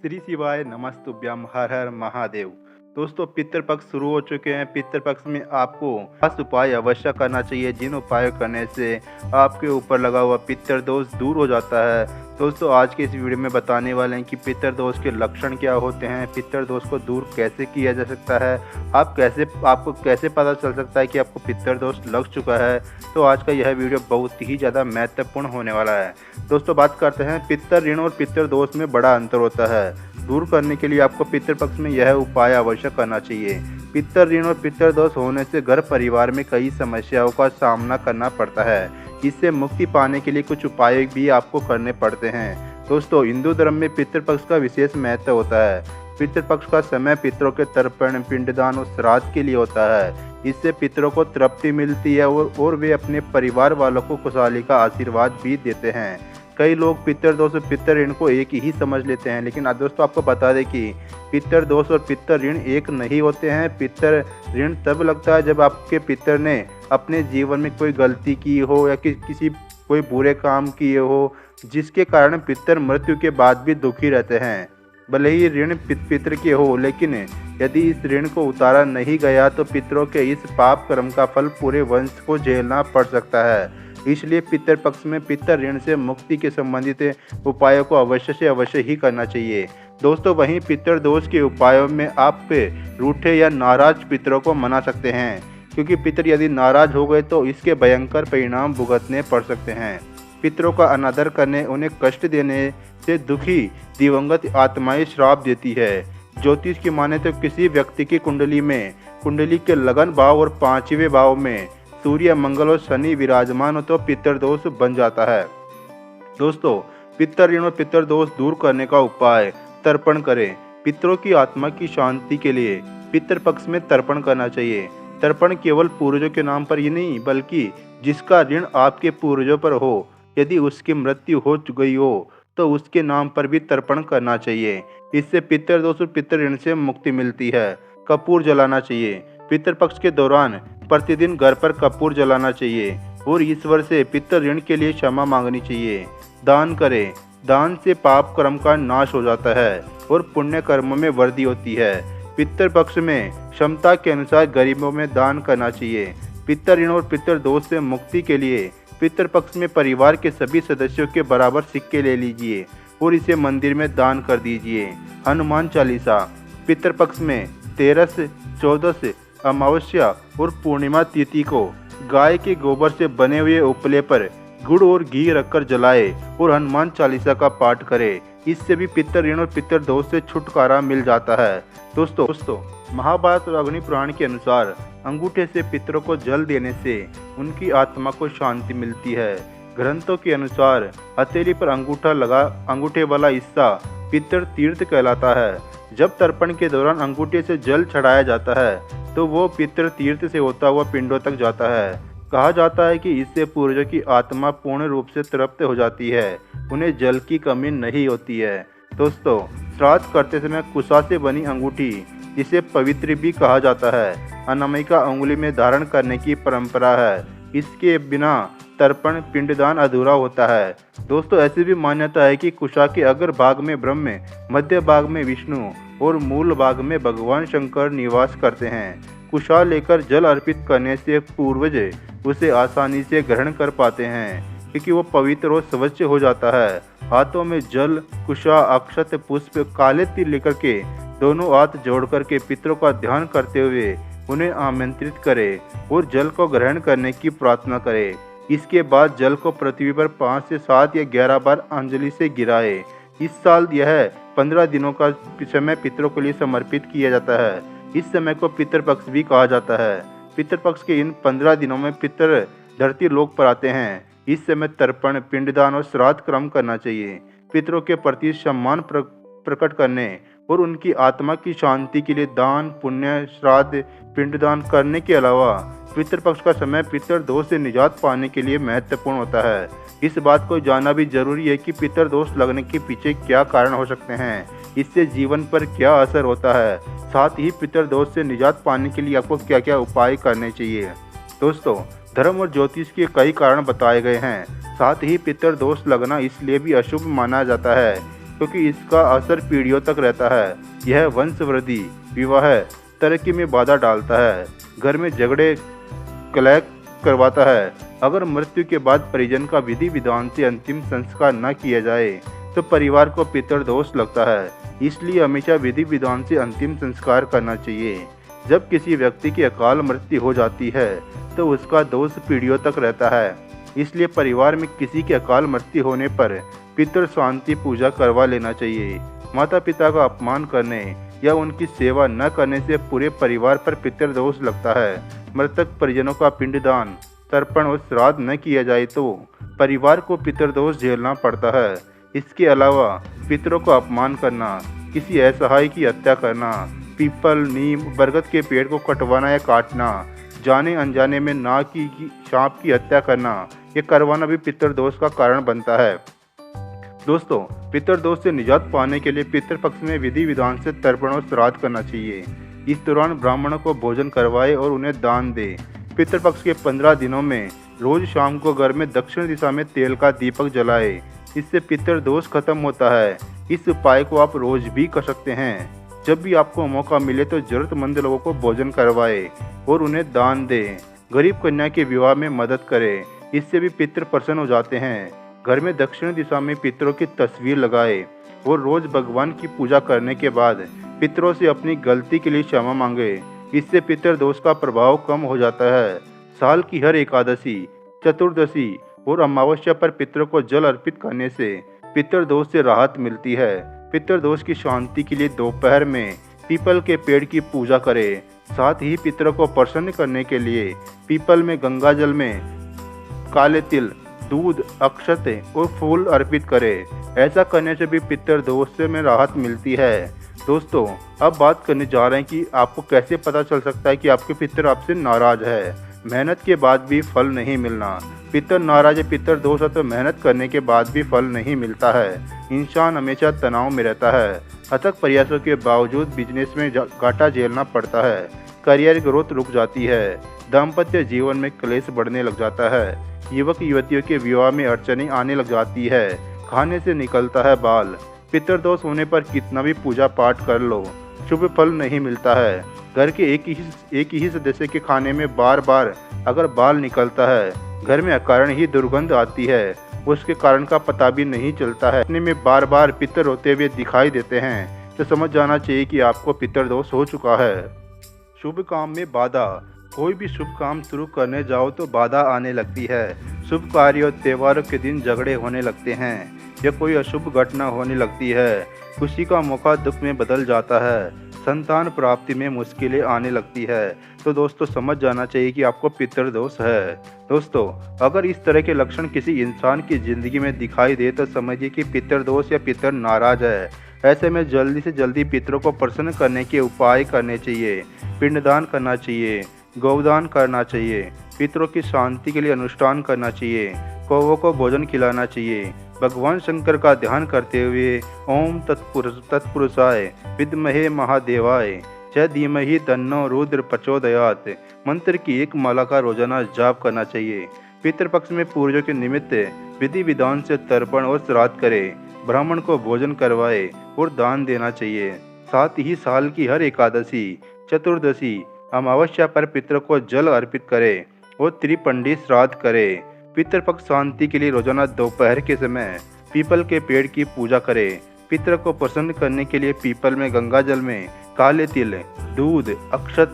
श्री शिवाय नमस्तुभ्यम हर हर महादेव। दोस्तों पितृपक्ष शुरू हो चुके हैं। पितृपक्ष में आपको खास उपाय अवश्य करना चाहिए, जिन उपायों करने से आपके ऊपर लगा हुआ पितृदोष दूर हो जाता है। दोस्तों आज के इस वीडियो में बताने वाले हैं कि पितृदोष के लक्षण क्या होते हैं, पितृदोष को दूर कैसे किया जा सकता है, आपको कैसे पता चल सकता है कि आपको पितृदोष लग चुका है। तो आज का यह वीडियो बहुत ही ज़्यादा महत्वपूर्ण होने वाला है। दोस्तों बात करते हैं पितृ ऋण और पितृदोष में बड़ा अंतर होता है। दूर करने के लिए आपको पितृपक्ष में यह उपाय अवश्य करना चाहिए। पितृ ऋण और पितृदोष होने से घर परिवार में कई समस्याओं का सामना करना पड़ता है। इससे मुक्ति पाने के लिए कुछ उपाय भी आपको करने पड़ते हैं। दोस्तों हिंदू धर्म में पितृपक्ष का विशेष महत्व होता है। पितृपक्ष का समय पितरों के तर्पण, पिंडदान और श्राद्ध के लिए होता है। इससे पितरों को तृप्ति मिलती है और वे अपने परिवार वालों को खुशहाली का आशीर्वाद भी देते हैं। कई लोग पितृदोष और पितृ ऋण को एक ही समझ लेते हैं, लेकिन दोस्तों आपको बता दें कि पितृदोष और पितृ ऋण एक नहीं होते हैं। पितृ ऋण तब लगता है जब आपके पितर ने अपने जीवन में कोई गलती की हो या कोई बुरे काम किए हो, जिसके कारण पितर मृत्यु के बाद भी दुखी रहते हैं। भले ही ऋण पितृ के हो, लेकिन यदि इस ऋण को उतारा नहीं गया तो पितरों के इस पाप कर्म का फल पूरे वंश को झेलना पड़ सकता है। इसलिए पितृपक्ष में पितृ ऋण से मुक्ति के संबंधित उपायों को अवश्य से अवश्य ही करना चाहिए। दोस्तों वहीं पितृदोष के उपायों में आप रूठे या नाराज पितरों को मना सकते हैं, क्योंकि पितर यदि नाराज हो गए तो इसके भयंकर परिणाम भुगतने पड़ सकते हैं। पितरों का अनादर करने, उन्हें कष्ट देने से दुखी दिवंगत आत्माएं श्राप देती है। ज्योतिष की माने तो किसी व्यक्ति की कुंडली के लगन भाव और 5वें भाव में सूर्य, मंगल और शनि विराजमान हो तो पितृदोष बन जाता है। दोस्तों पितृ ऋण और पितृदोष दूर करने का उपाय, तर्पण करें। पितरों की आत्मा की शांति के लिए पितृपक्ष में तर्पण करना चाहिए। तर्पण केवल पूर्वजों के नाम पर ही नहीं, बल्कि जिसका ऋण आपके पूर्वजों पर हो, यदि उसकी मृत्यु हो गई हो तो उसके नाम पर भी तर्पण करना चाहिए। इससे पितृदोष और पितृ ऋण से मुक्ति मिलती है। कपूर जलाना चाहिए। पितृपक्ष के दौरान प्रतिदिन घर पर कपूर जलाना चाहिए और ईश्वर से पितृ ऋण के लिए क्षमा मांगनी चाहिए। दान करें। दान से पाप कर्म का नाश हो जाता है और पुण्य कर्मों में वृद्धि होती है। पितृपक्ष में क्षमता के अनुसार गरीबों में दान करना चाहिए। पितृ ऋण और पितृदोष से मुक्ति के लिए पितृपक्ष में परिवार के सभी सदस्यों के बराबर सिक्के ले लीजिए और इसे मंदिर में दान कर दीजिए। हनुमान चालीसा। पितृपक्ष में 13, 14, अमावस्या और पूर्णिमा तिथि को गाय के गोबर से बने हुए उपले पर गुड़ और घी रखकर जलाए और हनुमान चालीसा का पाठ करे। इससे भी पितृ ऋण और पितृदोष से छुटकारा मिल जाता है। दोस्तों महाभारत और अग्नि पुराण के अनुसार अंगूठे से पितरों को जल देने से उनकी आत्मा को शांति मिलती है। ग्रंथों के अनुसार हथेली पर अंगूठे वाला हिस्सा पितृ तीर्थ कहलाता है। जब तर्पण के दौरान अंगूठे से जल चढ़ाया जाता है तो वो पितृ तीर्थ से होता हुआ पिंडों तक जाता है। कहा जाता है कि इससे पूर्वजों की आत्मा पूर्ण रूप से तृप्त हो जाती है, उन्हें जल की कमी नहीं होती है। दोस्तों श्राद्ध करते समय कुशा से बनी अंगूठी, जिसे पवित्र भी कहा जाता है, अनामिका उंगली में धारण करने की परंपरा है। इसके बिना तर्पण पिंडदान अधूरा होता है। दोस्तों ऐसी भी मान्यता है कि कुशा के अग्र भाग में ब्रह्मा, मध्य भाग में विष्णु और मूल भाग में भगवान शंकर निवास करते हैं। कुशा लेकर जल अर्पित करने से पूर्वज उसे आसानी से ग्रहण कर पाते हैं, क्योंकि वो पवित्र और स्वच्छ हो जाता है। हाथों में जल, कुशा, अक्षत, पुष्प, काले तिल लेकर के दोनों हाथ जोड़ करके पितरों का ध्यान करते हुए उन्हें आमंत्रित करें और जल को ग्रहण करने की प्रार्थना करें। इसके बाद जल को पृथ्वी पर 5 से 7 या 11 बार अंजलि से गिराए। इस साल यह 15 दिनों का समय पितरों के लिए समर्पित किया जाता है। इस समय को पितृपक्ष भी कहा जाता है। पितृपक्ष के इन 15 दिनों में पितर धरती लोक पर आते हैं। इस समय तर्पण, पिंडदान और श्राद्ध कर्म करना चाहिए। पितरों के प्रति सम्मान प्रकट करने और उनकी आत्मा की शांति के लिए दान, पुण्य, श्राद्ध, पिंडदान करने के अलावा पितृपक्ष का समय पितृदोष से निजात पाने के लिए महत्वपूर्ण होता है। इस बात को जानना भी जरूरी है कि पितृदोष लगने के पीछे क्या कारण हो सकते हैं, इससे जीवन पर क्या असर होता है, साथ ही पितृदोष से निजात पाने के लिए आपको क्या क्या उपाय करने चाहिए। दोस्तों धर्म और ज्योतिष के कई कारण बताए गए हैं। साथ ही पितृदोष लगना इसलिए भी अशुभ माना जाता है क्योंकि इसका असर पीढ़ियों तक रहता है। यह वंशवृद्धि, विवाह, तरक्की में बाधा डालता है, घर में झगड़े, कलह करवाता है। अगर मृत्यु के बाद परिजन का विधि विधान से अंतिम संस्कार न किया जाए तो परिवार को पितृदोष लगता है। इसलिए हमेशा विधि विधान से अंतिम संस्कार करना चाहिए। जब किसी व्यक्ति की अकाल मृत्यु हो जाती है तो उसका दोष पीढ़ियों तक रहता है। इसलिए परिवार में किसी की अकाल मृत्यु होने पर पितृ शांति पूजा करवा लेना चाहिए। माता पिता का अपमान करने या उनकी सेवा न करने से पूरे परिवार पर पितृदोष लगता है। मृतक परिजनों का पिंडदान, तर्पण और श्राद्ध न किया जाए तो परिवार को पितृदोष झेलना पड़ता है। इसके अलावा पितरों का अपमान करना, किसी असहाय की हत्या करना, पीपल, नीम, बरगद के पेड़ को कटवाना या काटना, जाने अनजाने में नाग की सांप की हत्या करना, ये करवाना भी पितृदोष का कारण बनता है। दोस्तों, पितृदोष से निजात पाने के लिए पितृपक्ष में विधि विधान से तर्पण और श्राद्ध करना चाहिए। इस दौरान ब्राह्मणों को भोजन करवाए और उन्हें दान दे। पितृपक्ष के 15 दिनों में रोज शाम को घर में दक्षिण दिशा में तेल का दीपक जलाए। इससे पितृदोष खत्म होता है। इस उपाय को आप रोज भी कर सकते हैं। जब भी आपको मौका मिले तो जरूरतमंद लोगों को भोजन करवाए और उन्हें दान दें। गरीब कन्या के विवाह में मदद करें, इससे भी पितृ प्रसन्न हो जाते हैं। घर में दक्षिण दिशा में पितरों की तस्वीर लगाए और रोज भगवान की पूजा करने के बाद पितरों से अपनी गलती के लिए क्षमा मांगे। इससे पितृदोष का प्रभाव कम हो जाता है। साल की हर एकादशी, चतुर्दशी और अमावस्या पर पितरों को जल अर्पित करने से पितृदोष से राहत मिलती है। पितृदोष की शांति के लिए दोपहर में पीपल के पेड़ की पूजा करें। साथ ही पितरों को प्रसन्न करने के लिए पीपल में गंगा जल में काले तिल, दूध, अक्षत और फूल अर्पित करें। ऐसा करने से भी पितृदोष से में राहत मिलती है। दोस्तों, अब बात करने जा रहे हैं कि आपको कैसे पता चल सकता है कि आपके पितर आपसे नाराज है। मेहनत के बाद भी फल नहीं मिलना। पितर नाराज है, पितृदोष है तो मेहनत करने के बाद भी फल नहीं मिलता है। इंसान हमेशा तनाव में रहता है। अथक प्रयासों के बावजूद बिजनेस में घाटा झेलना पड़ता है। करियर ग्रोथ रुक जाती है। दाम्पत्य जीवन में क्लेश बढ़ने लग जाता है। युवक युवतियों के विवाह में अड़चनें आने लग जाती है। खाने से निकलता है बाल। पितृदोष होने पर कितना भी पूजा पाठ कर लो, शुभ फल नहीं मिलता है। घर के एक ही सदस्य के खाने में बार बार अगर बाल निकलता है, घर में अकारण ही दुर्गंध आती है, उसके कारण का पता भी नहीं चलता है, अपने में बार बार पितर रोते हुए दिखाई देते हैं, तो समझ जाना चाहिए कि आपको पितृदोष हो चुका है। शुभ काम में बाधा। कोई भी शुभ काम शुरू करने जाओ तो बाधा आने लगती है। शुभ कार्य और त्योहारों के दिन झगड़े होने लगते हैं या कोई अशुभ घटना होने लगती है। खुशी का मौका दुख में बदल जाता है। संतान प्राप्ति में मुश्किलें आने लगती है। तो दोस्तों, समझ जाना चाहिए कि आपको पितृदोष है। दोस्तों, अगर इस तरह के लक्षण किसी इंसान की जिंदगी में दिखाई दे तो समझिए कि पितृदोष या पितर नाराज है। ऐसे में जल्दी से जल्दी पितरों को प्रसन्न करने के उपाय करने चाहिए। पिंडदान करना चाहिए, गोदान करना चाहिए, पितरों की शांति के लिए अनुष्ठान करना चाहिए, कौवों को भोजन खिलाना चाहिए। भगवान शंकर का ध्यान करते हुए ओम तत्पुरुषाय विद्महे महादेवाय च धीमहि तन्नो रुद्र प्रचोदयात् मंत्र की एक माला का रोजाना जाप करना चाहिए। पितृपक्ष में पूर्वजों के निमित्त विधि विधान से तर्पण और श्राद्ध करें। ब्राह्मण को भोजन करवाए और दान देना चाहिए। साथ ही साल की हर एकादशी, चतुर्दशी, अमावस्या पर पितरों को जल अर्पित करें और त्रिपंडी श्राद्ध करें। पितृपक्ष शांति के लिए रोजाना दोपहर के समय पीपल के पेड़ की पूजा करें। पितर को प्रसन्न करने के लिए पीपल में गंगा जल में काले तिल, दूध, अक्षत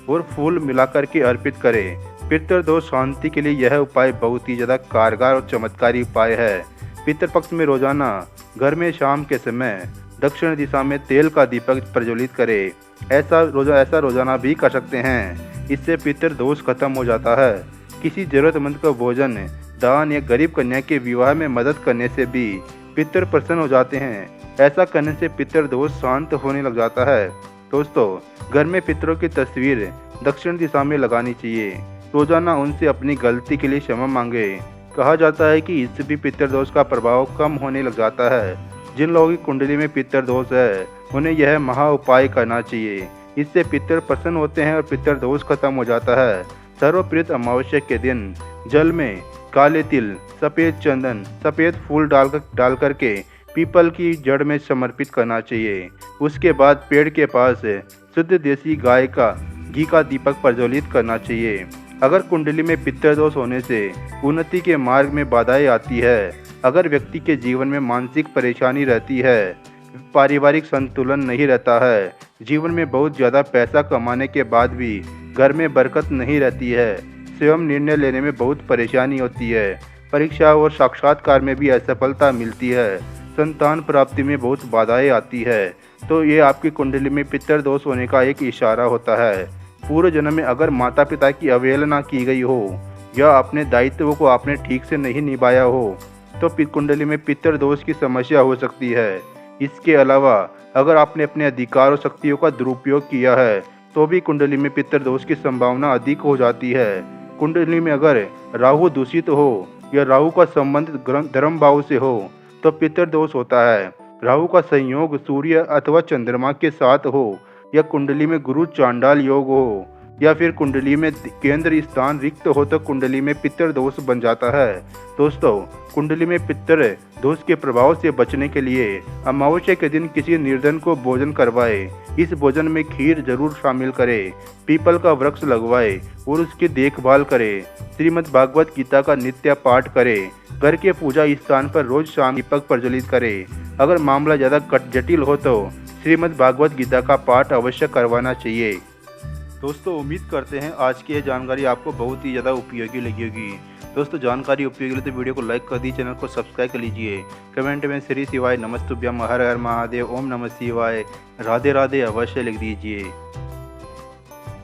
और फूल मिलाकर के अर्पित करें। पितृदोष शांति के लिए यह उपाय बहुत ही ज़्यादा कारगर और चमत्कारी उपाय है। पितृपक्ष में रोजाना घर में शाम के समय दक्षिण दिशा में तेल का दीपक प्रज्वलित करें। ऐसा रोजाना भी कर सकते हैं। इससे पितृदोष खत्म हो जाता है। किसी जरूरतमंद को भोजन, दान या गरीब कन्या के विवाह में मदद करने से भी पितर प्रसन्न हो जाते हैं। ऐसा करने से पितृदोष शांत होने लग जाता है। दोस्तों, घर में पितरों की तस्वीर दक्षिण दिशा में लगानी चाहिए। रोजाना उनसे अपनी गलती के लिए क्षमा मांगे। कहा जाता है कि इससे भी पितृदोष का प्रभाव कम होने लग जाता है। जिन लोगों की कुंडली में पितृदोष है उन्हें यह महा उपाय करना चाहिए। इससे पितर प्रसन्न होते हैं और पितृदोष खत्म हो जाता है। सर्वप्रिय अमावस्या के दिन जल में काले तिल, सफ़ेद चंदन, सफ़ेद फूल डाल करके पीपल की जड़ में समर्पित करना चाहिए। उसके बाद पेड़ के पास शुद्ध देसी गाय का घी का दीपक प्रज्वलित करना चाहिए। अगर कुंडली में पितृदोष होने से उन्नति के मार्ग में बाधाएं आती है, अगर व्यक्ति के जीवन में मानसिक परेशानी रहती है, पारिवारिक संतुलन नहीं रहता है, जीवन में बहुत ज़्यादा पैसा कमाने के बाद भी घर में बरकत नहीं रहती है, स्वयं निर्णय लेने में बहुत परेशानी होती है, परीक्षा और साक्षात्कार में भी असफलता मिलती है, संतान प्राप्ति में बहुत बाधाएं आती है, तो ये आपकी कुंडली में पितृदोष होने का एक इशारा होता है। पूर्व जन्म में अगर माता पिता की अवहेलना की गई हो या अपने दायित्वों को आपने ठीक से नहीं निभाया हो तो कुंडली में पितृदोष की समस्या हो सकती है। इसके अलावा अगर आपने अपने अधिकार और शक्तियों का दुरुपयोग किया है तो भी कुंडली में पितृदोष की संभावना अधिक हो जाती है। कुंडली में अगर राहु दूषित हो या राहु का संबंध धर्म भाव से हो तो पितृदोष होता है। राहु का संयोग सूर्य अथवा चंद्रमा के साथ हो या कुंडली में गुरु चांडाल योग हो या फिर कुंडली में केंद्र स्थान रिक्त हो तो कुंडली में पितृदोष बन जाता है। दोस्तों, कुंडली में पितृ दोष के प्रभाव से बचने के लिए अमावस्या के दिन किसी निर्धन को भोजन करवाए। इस भोजन में खीर जरूर शामिल करें, पीपल का वृक्ष लगवाए और उसकी देखभाल करें, श्रीमद् भागवत गीता का नित्य पाठ करें, घर के पूजा स्थान पर रोज शाम दीपक प्रज्वलित करें। अगर मामला ज़्यादा जटिल हो तो श्रीमद् भागवत गीता का पाठ अवश्य करवाना चाहिए। दोस्तों, उम्मीद करते हैं आज की यह जानकारी आपको बहुत ही ज़्यादा उपयोगी लगी होगी। दोस्तों, जानकारी उपयोगी लगे तो वीडियो को लाइक कर दीजिए, चैनल को सब्सक्राइब कर लीजिए। कमेंट में श्री शिवाय नमस्तुभ्यम हर हर महादेव ओम नमः शिवाय राधे राधे अवश्य लिख दीजिए।